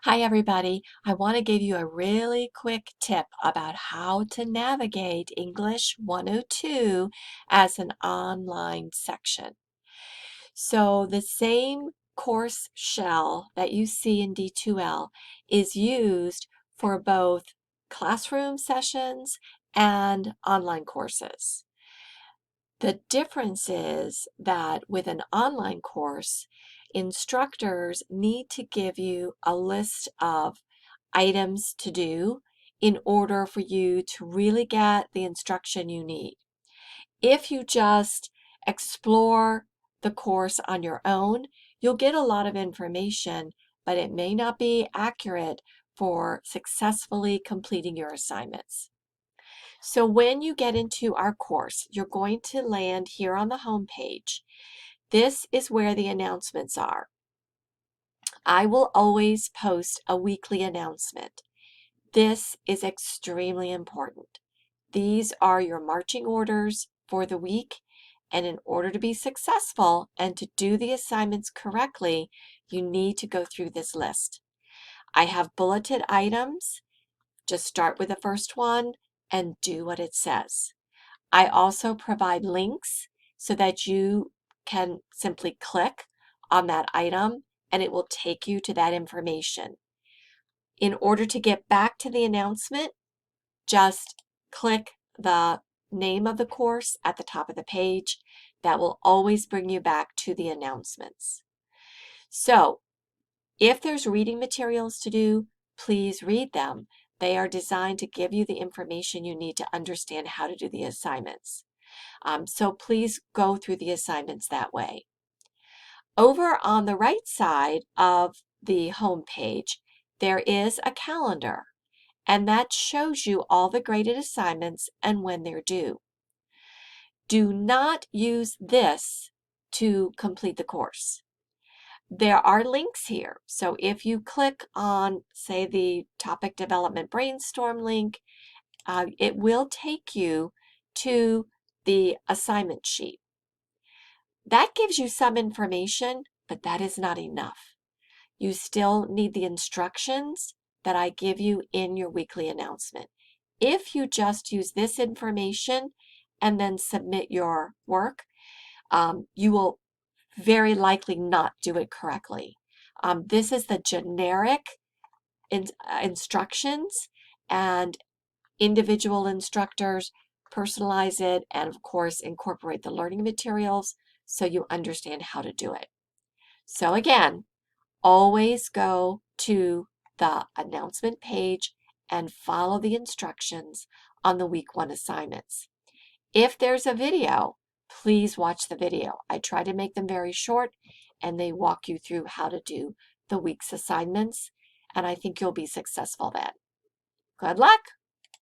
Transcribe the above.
Hi, everybody. I want to give you a really quick tip about how to navigate English 102 as an online section. So the same course shell that you see in D2L is used for both classroom sessions and online courses. The difference is that with an online course, instructors need to give you a list of items to do in order for you to really get the instruction you need. If you just explore the course on your own, you'll get a lot of information, but it may not be accurate for successfully completing your assignments. So when you get into our course, you're going to land here on the home page. This is where the announcements are. I will always post a weekly announcement. This is extremely important. These are your marching orders for the week, and in order to be successful and to do the assignments correctly, you need to go through this list. I have bulleted items. Just start with the first one and do what it says. I also provide links so that you can simply click on that item and it will take you to that information. In order to get back to the announcement, just click the name of the course at the top of the page. That will always bring you back to the announcements. So if there's reading materials to do, please read them. They are designed to give you the information you need to understand how to do the assignments. So please go through the assignments that way. Over on the right side of the home page, there is a calendar, and that shows you all the graded assignments and when they're due. Do not use this to complete the course. There are links here. So if you click on, say, the topic development brainstorm link, it will take you to the assignment sheet. That gives you some information, but that is not enough. You still need the instructions that I give you in your weekly announcement. If you just use this information and then submit your work, you will very likely not do it correctly. This is the generic instructions, and individual instructors personalize it and, of course, incorporate the learning materials so you understand how to do it. So again, always go to the announcement page and follow the instructions on the week 1 assignments. If there's a video, please watch the video. I try to make them very short and they walk you through how to do the week's assignments, and I think you'll be successful then. Good luck!